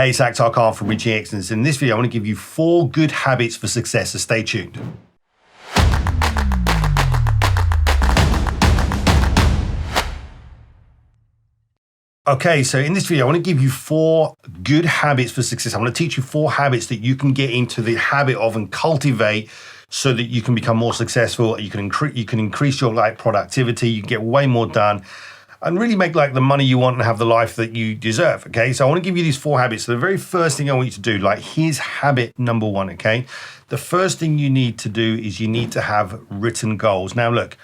Hey, it's Akhtar Khan from Reaching Excellence. In this video, I want to give you 4 good habits for success, so stay tuned. Okay, so in this video, I want to give you 4 good habits for success. I want to teach you 4 habits that you can get into the habit of and cultivate so that you can become more successful. You can increase your productivity, you can get way more done, and really make the money you want and have the life that you deserve, okay? So I want to give you these 4 habits. So the very first thing I want you to do, here's habit number 1, okay? The first thing you need to do is you need to have written goals. Now look,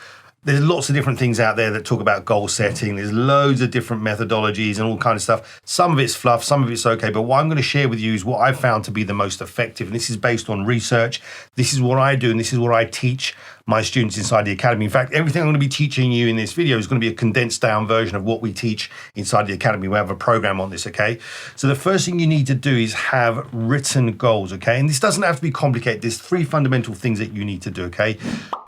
there's lots of different things out there that talk about goal setting. There's loads of different methodologies and all kind of stuff. Some of it's fluff, some of it's okay. But what I'm going to share with you is what I've found to be the most effective. And this is based on research. This is what I do, and this is what I teach my students inside the academy. In fact, everything I'm going to be teaching you in this video is going to be a condensed down version of what we teach inside the academy. We have a program on this, okay? So the first thing you need to do is have written goals, okay? And this doesn't have to be complicated. There's 3 fundamental things that you need to do, okay?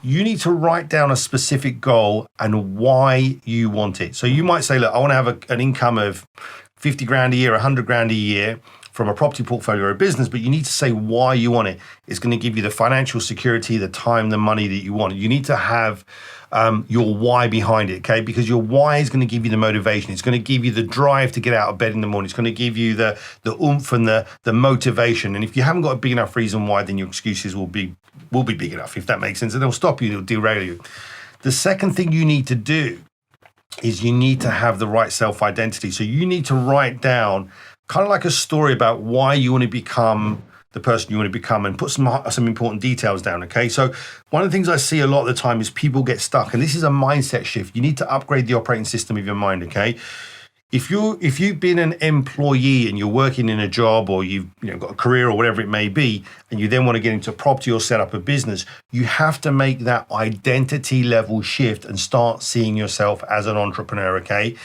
You need to write down a specific goal and why you want it. So you might say, look, I want to have an income of 50 grand a year, 100 grand a year from a property portfolio or a business, but you need to say why you want it. It's going to give you the financial security, the time, the money that you want. You need to have your why behind it, okay? Because your why is going to give you the motivation. It's going to give you the drive to get out of bed in the morning. It's going to give you the oomph and the motivation. And if you haven't got a big enough reason why, then your excuses will be big enough, if that makes sense. And they'll stop you, they'll derail you. The second thing you need to do is you need to have the right self-identity. So you need to write down kind of like a story about why you want to become the person you want to become and put some important details down, okay? So one of the things I see a lot of the time is people get stuck, and this is a mindset shift. You need to upgrade the operating system of your mind, okay? If you've been an employee and you're working in a job, or you've got a career or whatever it may be, and you then want to get into property or set up a business, you have to make that identity level shift and start seeing yourself as an entrepreneur, okay?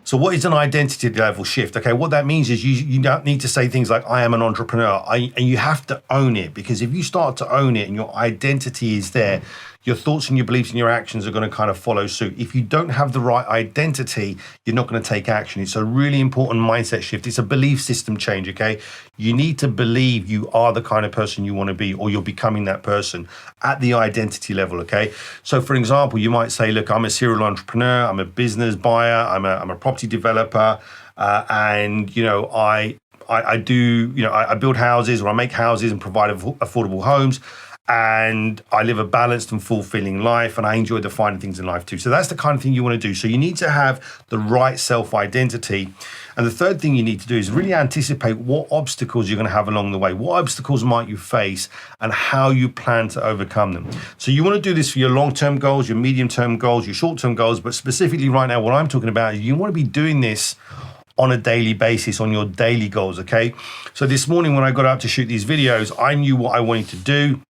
So what is an identity level shift? Okay, what that means is you don't need to say things like, I am an entrepreneur, and you have to own it, because if you start to own it and your identity is there, your thoughts and your beliefs and your actions are going to kind of follow suit. If you don't have the right identity, you're not going to take action. It's a really important mindset shift. It's a belief system change, okay? You need to believe you are the kind of person you want to be, or you're becoming that person at the identity level, okay? So for example, you might say, look, I'm a serial entrepreneur, I'm a business buyer, I'm a property developer, and I build houses, or I make houses and provide affordable homes. And I live a balanced and fulfilling life, and I enjoy the finer things in life too. So that's the kind of thing you want to do. So you need to have the right self-identity. And the third thing you need to do is really anticipate what obstacles you're going to have along the way. What obstacles might you face, and how you plan to overcome them. So you want to do this for your long-term goals, your medium-term goals, your short-term goals, but specifically right now, what I'm talking about is you want to be doing this on a daily basis, on your daily goals, okay? So this morning when I got out to shoot these videos, I knew what I wanted to do.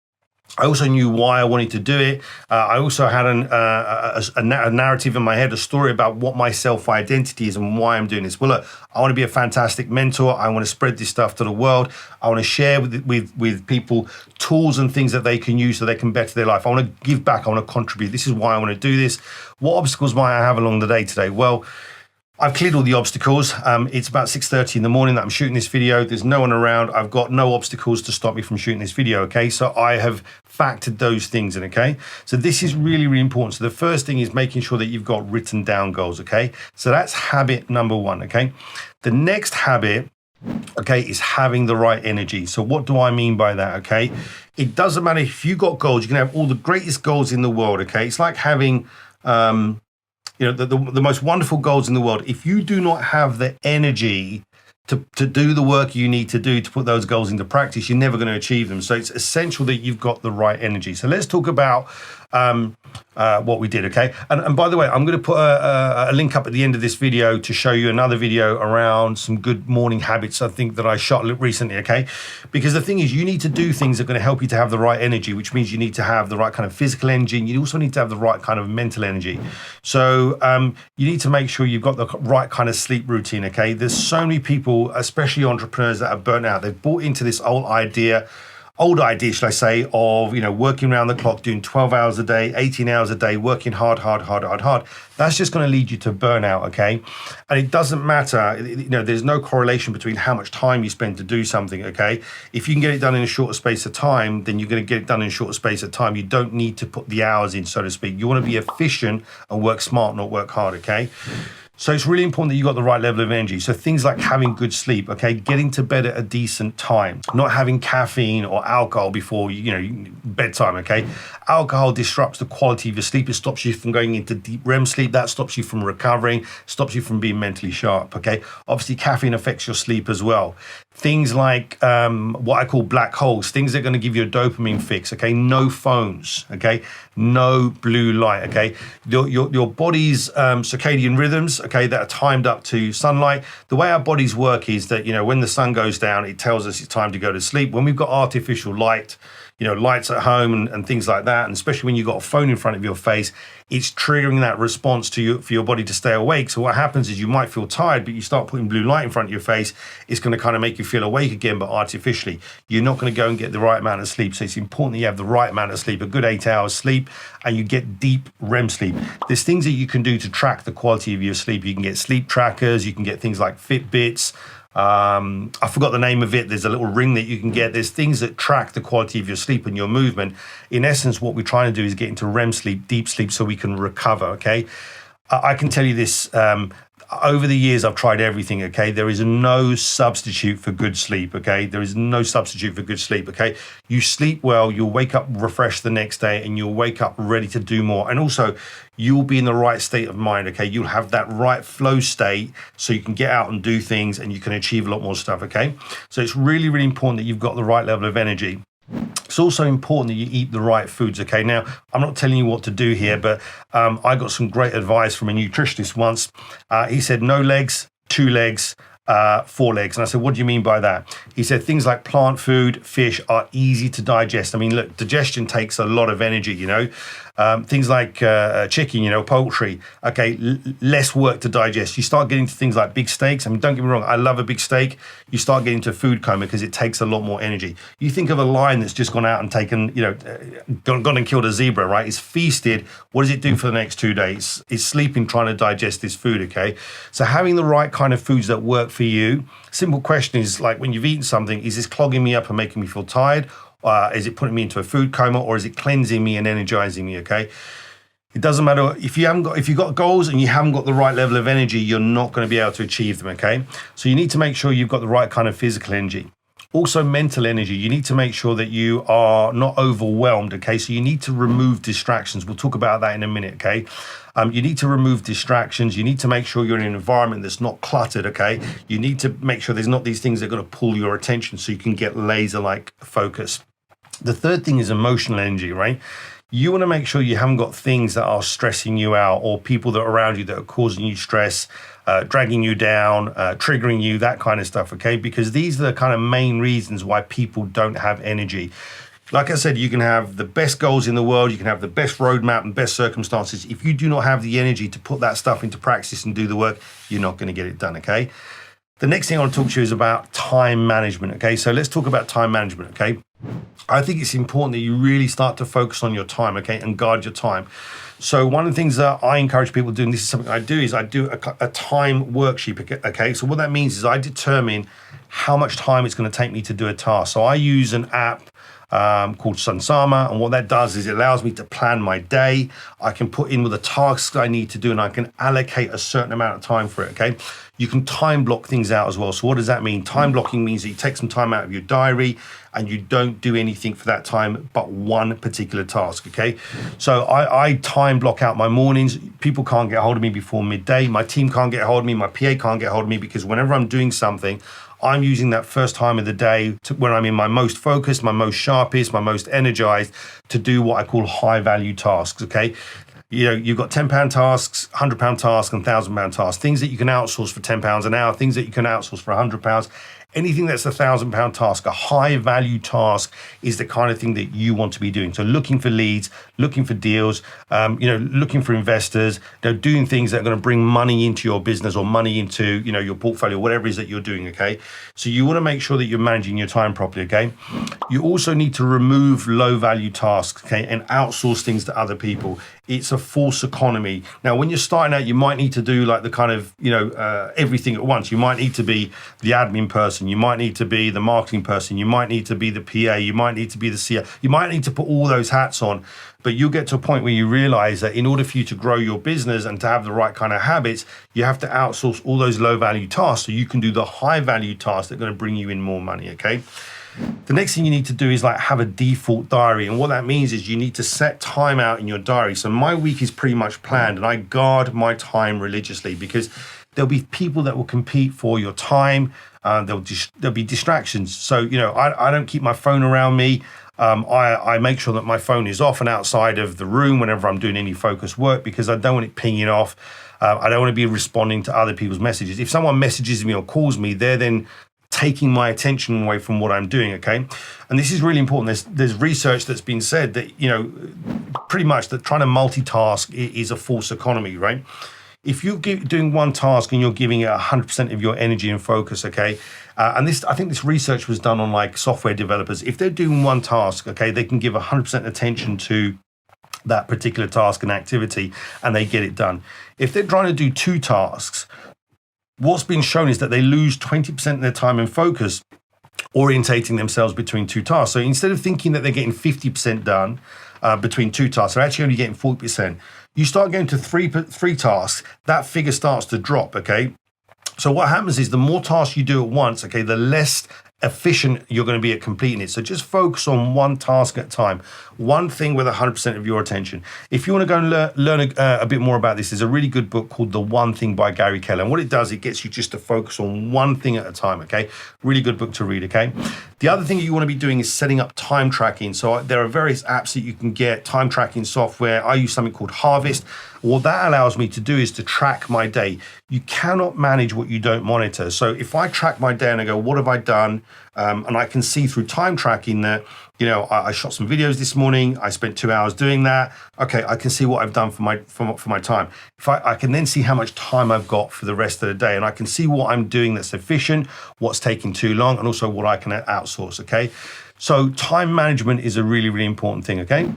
I also knew why I wanted to do it. I also had a narrative in my head, a story about what my self-identity is and why I'm doing this. Well, look, I want to be a fantastic mentor. I want to spread this stuff to the world. I want to share with people tools and things that they can use so they can better their life. I want to give back. I want to contribute. This is why I want to do this. What obstacles might I have along the day today? Well, I've cleared all the obstacles. It's about 6:30 in the morning that I'm shooting this video. There's no one around. I've got no obstacles to stop me from shooting this video, okay? So I have factored those things in, okay? So this is really, really important. So the first thing is making sure that you've got written down goals, okay? So that's habit number 1, okay? The next habit, okay, is having the right energy. So what do I mean by that, okay? It doesn't matter if you've got goals. You can have all the greatest goals in the world, okay? It's like having the most wonderful goals in the world. If you do not have the energy to do the work you need to do to put those goals into practice, you're never going to achieve them. So it's essential that you've got the right energy. So let's talk about what we did, okay? And by the way, I'm going to put a link up at the end of this video to show you another video around some good morning habits I think that I shot recently, okay? Because the thing is, you need to do things that are going to help you to have the right energy, which means you need to have the right kind of physical energy, and you also need to have the right kind of mental energy. So you need to make sure you've got the right kind of sleep routine, okay? There's so many people, especially entrepreneurs, that are burnt out. They've bought into this old idea old idea, should I say, of, working around the clock, doing 12 hours a day, 18 hours a day, working hard. That's just going to lead you to burnout, okay? And it doesn't matter, there's no correlation between how much time you spend to do something, okay? If you can get it done in a shorter space of time, then you're going to get it done in a shorter space of time. You don't need to put the hours in, so to speak. You want to be efficient and work smart, not work hard, okay? So it's really important that you got the right level of energy. So things like having good sleep, okay, getting to bed at a decent time, not having caffeine or alcohol before bedtime, okay. Alcohol disrupts the quality of your sleep. It stops you from going into deep REM sleep. That stops you from recovering, stops you from being mentally sharp, okay. Obviously, caffeine affects your sleep as well. Things like what I call black holes, things that are going to give you a dopamine fix, okay? No phones, okay? No blue light, okay? Your body's circadian rhythms, okay, that are timed up to sunlight. The way our bodies work is that, when the sun goes down, it tells us it's time to go to sleep. When we've got artificial light, lights at home and things like that, and especially when you've got a phone in front of your face, it's triggering that response for your body to stay awake. So what happens is you might feel tired, but you start putting blue light in front of your face, it's going to kind of make you feel awake again, but artificially. You're not going to go and get the right amount of sleep. So it's important that you have the right amount of sleep, a good 8 hours sleep, and you get deep REM sleep. There's things that you can do to track the quality of your sleep. You can get sleep trackers, you can get things like Fitbits. I forgot the name of it. There's a little ring that you can get. There's things that track the quality of your sleep and your movement. In essence, what we're trying to do is get into REM sleep, deep sleep, so we can recover, okay? I can tell you this, over the years, I've tried everything, okay? There is no substitute for good sleep, okay? There is no substitute for good sleep, okay? You sleep well, you'll wake up refreshed the next day, and you'll wake up ready to do more. And also, you'll be in the right state of mind, okay? You'll have that right flow state so you can get out and do things and you can achieve a lot more stuff, okay? So it's really, really important that you've got the right level of energy. It's also important that you eat the right foods, okay? Now, I'm not telling you what to do here, but I got some great advice from a nutritionist once. He said, no legs, 2 legs, 4 legs. And I said, what do you mean by that? He said, things like plant food, fish are easy to digest. I mean, look, digestion takes a lot of energy, things like chicken, poultry, okay, less work to digest. You start getting to things like big steaks. I mean, don't get me wrong, I love a big steak. You start getting to food coma because it takes a lot more energy. You think of a lion that's just gone out and taken, gone and killed a zebra, right? It's feasted. What does it do for the next 2 days? It's sleeping, trying to digest this food, okay? So having the right kind of foods that work for you. Simple question is, like, when you've eaten something, is this clogging me up and making me feel tired? Is it putting me into a food coma, or is it cleansing me and energizing me, okay? It doesn't matter if you've got goals and you haven't got the right level of energy, you're not going to be able to achieve them, okay? So you need to make sure you've got the right kind of physical energy. Also, mental energy. You need to make sure that you are not overwhelmed, okay? So you need to remove distractions. We'll talk about that in a minute, okay? You need to remove distractions. You need to make sure you're in an environment that's not cluttered, okay? You need to make sure there's not these things that are going to pull your attention so you can get laser-like focus. The third thing is emotional energy, right? You want to make sure you haven't got things that are stressing you out, or people that are around you that are causing you stress, dragging you down, triggering you, that kind of stuff, okay? Because these are the kind of main reasons why people don't have energy. Like I said, you can have the best goals in the world, you can have the best roadmap and best circumstances. If you do not have the energy to put that stuff into practice and do the work, you're not going to get it done, okay? The next thing I want to talk to you is about time management, okay? So let's talk about time management, okay? I think it's important that you really start to focus on your time, okay, and guard your time. So one of the things that I encourage people to do, and this is something I do, is I do a time worksheet, okay? So what that means is I determine how much time it's going to take me to do a task. So I use an app called Sunsama, and what that does is it allows me to plan my day. I can put in with the tasks I need to do, and I can allocate a certain amount of time for it, okay? You can time block things out as well. So what does that mean? Time blocking means that you take some time out of your diary and you don't do anything for that time but one particular task, okay? So I time block out my mornings. People can't get hold of me before midday. My team can't get hold of me. My PA can't get hold of me, because whenever I'm doing something, I'm using that first time of the day when I'm in my most focused, my most sharpest, my most energized, to do what I call high value tasks, okay? You've got £10 tasks, £100 tasks, and £1,000 tasks, things that you can outsource for £10 an hour, things that you can outsource for £100. anything that's £1,000 task, a high value task is the kind of thing that you want to be doing. So looking for leads, looking for deals, looking for investors, doing things that are going to bring money into your business or money into, your portfolio, whatever it is that you're doing. Okay. So you want to make sure that you're managing your time properly. Okay. You also need to remove low value tasks. Okay. And outsource things to other people. It's a false economy. Now, when you're starting out, you might need to do like the kind of, everything at once. You might need to be the admin person. You might need to be the marketing person. You might need to be the PA. You might need to be the CEO. You might need to put all those hats on. But you'll get to a point where you realize that in order for you to grow your business and to have the right kind of habits, you have to outsource all those low value tasks so you can do the high value tasks that are going to bring you in more money. Okay. The next thing you need to do is like have a default diary. And what that means is you need to set time out in your diary. So my week is pretty much planned and I guard my time religiously because there'll be people that will compete for your time. There'll be distractions. So, I don't keep my phone around me. I make sure that my phone is off and outside of the room whenever I'm doing any focused work because I don't want it pinging off. I don't want to be responding to other people's messages. If someone messages me or calls me, they're then taking my attention away from what I'm doing, okay? And this is really important. There's research that's been said that, pretty much that trying to multitask is a false economy, right? If you're doing one task and you're giving it 100% of your energy and focus, okay? And I think this research was done on like software developers. If they're doing one task, okay, they can give 100% attention to that particular task and activity and they get it done. If they're trying to do two tasks, what's been shown is that they lose 20% of their time and focus orientating themselves between two tasks. So instead of thinking that they're getting 50% done between two tasks, they're actually only getting 40%. You start going to three tasks, that figure starts to drop, okay? So what happens is the more tasks you do at once, okay, the less efficient you're going to be at completing it. So just focus on one task at a time, one thing with 100% of your attention. If you want to go and learn a bit more about this, there's a really good book called The One Thing by Gary Keller. And what it does, it gets you just to focus on one thing at a time, okay? Really good book to read, okay? The other thing that you want to be doing is setting up time tracking. So there are various apps that you can get, time tracking software. I use something called Harvest. What that allows me to do is to track my day. You cannot manage what you don't monitor. So if I track my day and I go, what have I done? And I can see through time tracking that, I shot some videos this morning. I spent 2 hours doing that. Okay, I can see what I've done for my time. If I can then see how much time I've got for the rest of the day, and I can see what I'm doing that's efficient, what's taking too long, and also what I can outsource. Okay, so time management is a really, really important thing. Okay.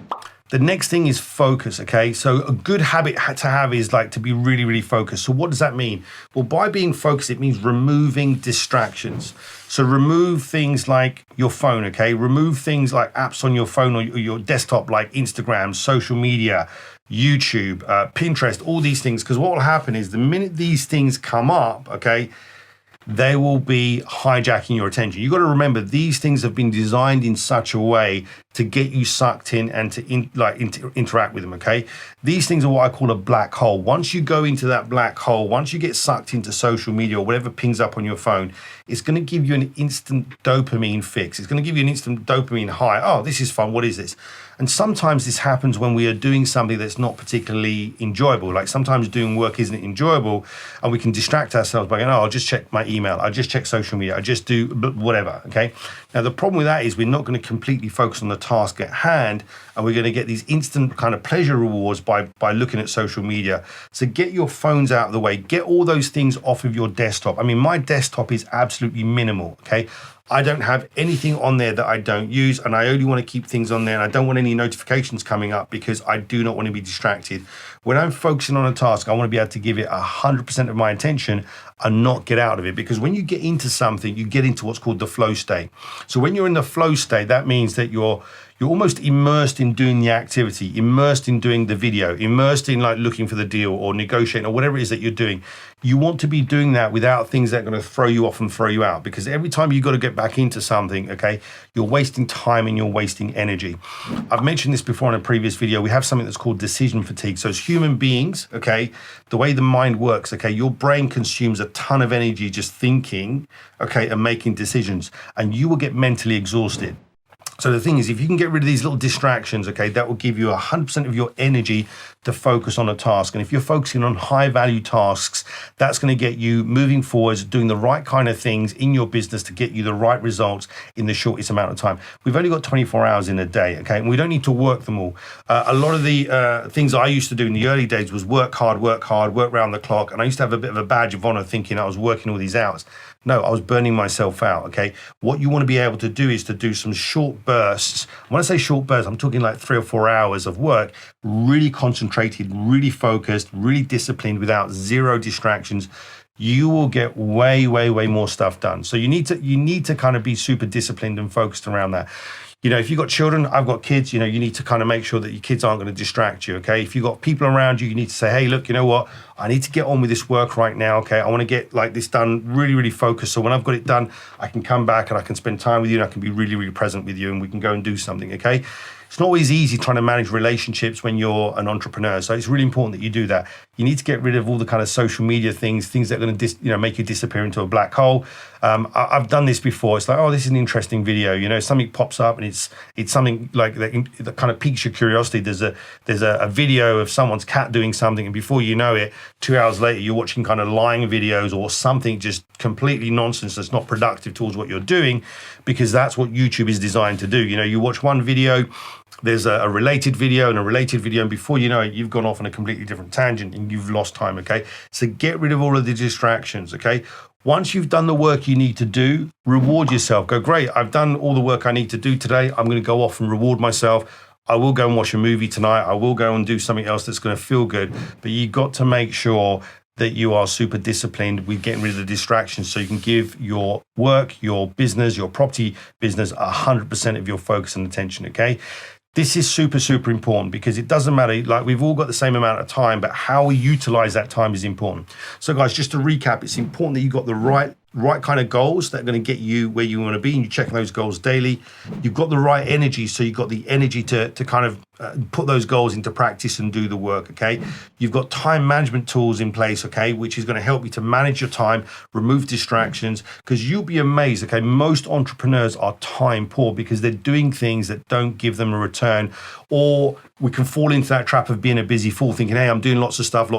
The next thing is focus, okay? So a good habit to have is like to be really, really focused. So what does that mean? Well, by being focused, it means removing distractions. So remove things like your phone, okay? Remove things like apps on your phone or your desktop like Instagram, social media, YouTube, Pinterest, all these things. Because what will happen is the minute these things come up, okay, they will be hijacking your attention. You've got to remember, these things have been designed in such a way to get you sucked in and to interact with them, okay? These things are what I call a black hole. Once you go into that black hole, once you get sucked into social media or whatever pings up on your phone, it's going to give you an instant dopamine fix. It's going to give you an instant dopamine high. Oh, this is fun. What is this? And sometimes this happens when we are doing something that's not particularly enjoyable. Like sometimes doing work isn't enjoyable and we can distract ourselves by going, oh, I'll just check my email. I'll just check social media. I just do whatever, okay? Now, the problem with that is we're not going to completely focus on the task at hand and we're going to get these instant kind of pleasure rewards by looking at social media. So get your phones out of the way. Get all those things off of your desktop. I mean, my desktop is absolutely minimal, okay? I don't have anything on there that I don't use, and I only want to keep things on there, and I don't want any notifications coming up because I do not want to be distracted. When I'm focusing on a task, I want to be able to give it 100% of my attention and not get out of it, because when you get into something, you get into what's called the flow state. So when you're in the flow state, that means that you're almost immersed in doing the activity, immersed in doing the video, immersed in like looking for the deal or negotiating or whatever it is that you're doing. You want to be doing that without things that are going to throw you off and throw you out, because every time you've got to get back into something, okay, you're wasting time and you're wasting energy. I've mentioned this before in a previous video. We have something that's called decision fatigue. So as human beings, okay, the way the mind works, okay, your brain consumes a ton of energy just thinking, okay, and making decisions, and you will get mentally exhausted. So the thing is, if you can get rid of these little distractions, okay, that will give you 100% of your energy to focus on a task. And if you're focusing on high value tasks, that's going to get you moving forwards, doing the right kind of things in your business to get you the right results in the shortest amount of time. We've only got 24 hours in a day, okay, and we don't need to work them all. A lot of the things I used to do in the early days was work hard, work round the clock. And I used to have a bit of a badge of honor thinking I was working all these hours. No, I was burning myself out, okay? What you want to be able to do is to do some short bursts. When I say short bursts, I'm talking like 3 or 4 hours of work, really concentrated, really focused, really disciplined, without zero distractions. You will get way more stuff done. So you need to kind of be super disciplined and focused around that. You know, if you've got children, I've got kids, you know, you need to kind of make sure that your kids aren't going to distract you, okay? If you've got people around you, you need to say, hey, look, you know what? I need to get on with this work right now, okay? I want to get like this done, really focused. So when I've got it done, I can come back and I can spend time with you and I can be really present with you and we can go and do something, okay? It's not always easy trying to manage relationships when you're an entrepreneur. So it's really important that you do that. You need to get rid of all the kind of social media things that are going to make you disappear into a black hole. I've done this before. It's like, oh, this is an interesting video. You know, something pops up and it's something like that kind of piques your curiosity. There's a video of someone's cat doing something, and before you know it, 2 hours later, you're watching kind of lying videos or something just completely nonsense that's not productive towards what you're doing, because that's what YouTube is designed to do. You know, you watch one video, there's a related video and a related video, and before you know it, you've gone off on a completely different tangent and you've lost time, okay? So get rid of all of the distractions, okay? Once you've done the work you need to do, reward yourself. Go, great, I've done all the work I need to do today. I'm going to go off and reward myself. I will go and watch a movie tonight. I will go and do something else that's going to feel good. But you've got to make sure that you are super disciplined with getting rid of the distractions so you can give your work, your business, your property business 100% of your focus and attention, okay? This is super important, because it doesn't matter, like we've all got the same amount of time, but how we utilize that time is important. So guys, just to recap, it's important that you've got the right kind of goals that are going to get you where you want to be, and you check those goals daily. You've got the right energy, so you've got the energy to kind of put those goals into practice and do the work, okay? You've got time management tools in place, okay, which is going to help you to manage your time, remove distractions, because you'll be amazed, okay? Most entrepreneurs are time poor because they're doing things that don't give them a return, or we can fall into that trap of being a busy fool, thinking, hey, I'm doing lots of stuff,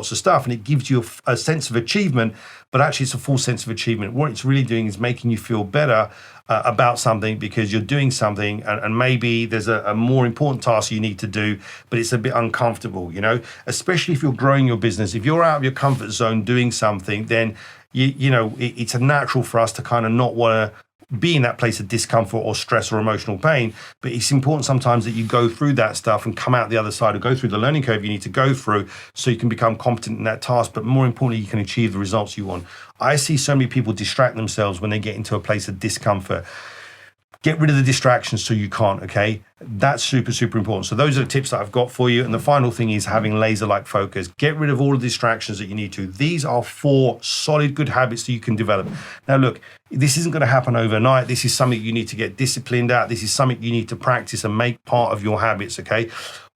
and it gives you a sense of achievement, but actually it's a false sense of achievement. What it's really doing is making you feel better about something because you're doing something, and maybe there's a more important task you need to do, but it's a bit uncomfortable, you know, especially if you're growing your business. If you're out of your comfort zone doing something, then, you know, it's a natural for us to kind of not want to be in that place of discomfort or stress or emotional pain. But it's important sometimes that you go through that stuff and come out the other side, or go through the learning curve you need to go through so you can become competent in that task, but more importantly, you can achieve the results you want. I see so many people distract themselves when they get into a place of discomfort. Get rid of the distractions so you can't, okay? That's super important. So those are the tips that I've got for you. And the final thing is having laser-like focus. Get rid of all the distractions that you need to. These are 4 solid, good habits that you can develop. Now, look, this isn't going to happen overnight. This is something you need to get disciplined at. This is something you need to practice and make part of your habits, okay?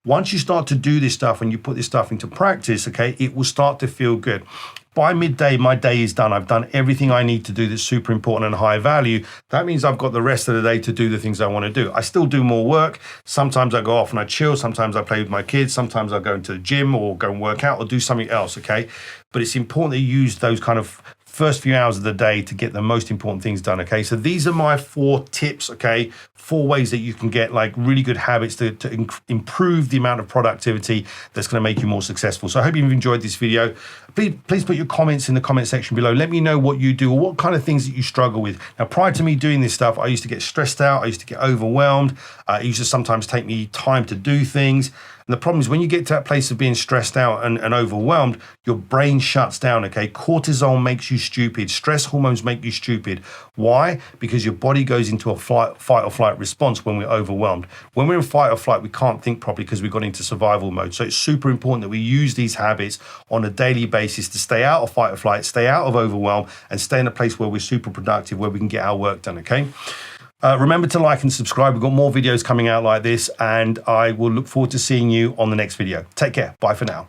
Once you start to do this stuff and you put this stuff into practice, okay, it will start to feel good. By midday, my day is done. I've done everything I need to do that's super important and high value. That means I've got the rest of the day to do the things I want to do. I still do more work. Sometimes I go off and I chill. Sometimes I play with my kids. Sometimes I go into the gym or go and work out or do something else, okay? But it's important that you use those kind of first few hours of the day to get the most important things done, okay? So these are my 4 tips, okay? 4 ways that you can get like really good habits to improve the amount of productivity that's going to make you more successful. So I hope you've enjoyed this video. Please put your comments in the comment section below. Let me know what you do or what kind of things that you struggle with. Now, prior to me doing this stuff, I used to get stressed out. I used to get overwhelmed. It used to sometimes take me time to do things. And the problem is when you get to that place of being stressed out and overwhelmed, your brain shuts down, okay? Cortisol makes you stupid. Stress hormones make you stupid. Why? Because your body goes into a fight or flight response when we're overwhelmed. When we're in fight or flight, we can't think properly because we've got into survival mode. So it's super important that we use these habits on a daily basis to stay out of fight or flight, stay out of overwhelm, and stay in a place where we're super productive, where we can get our work done, okay? Remember to like and subscribe. We've got more videos coming out like this, and I will look forward to seeing you on the next video. Take care. Bye for now.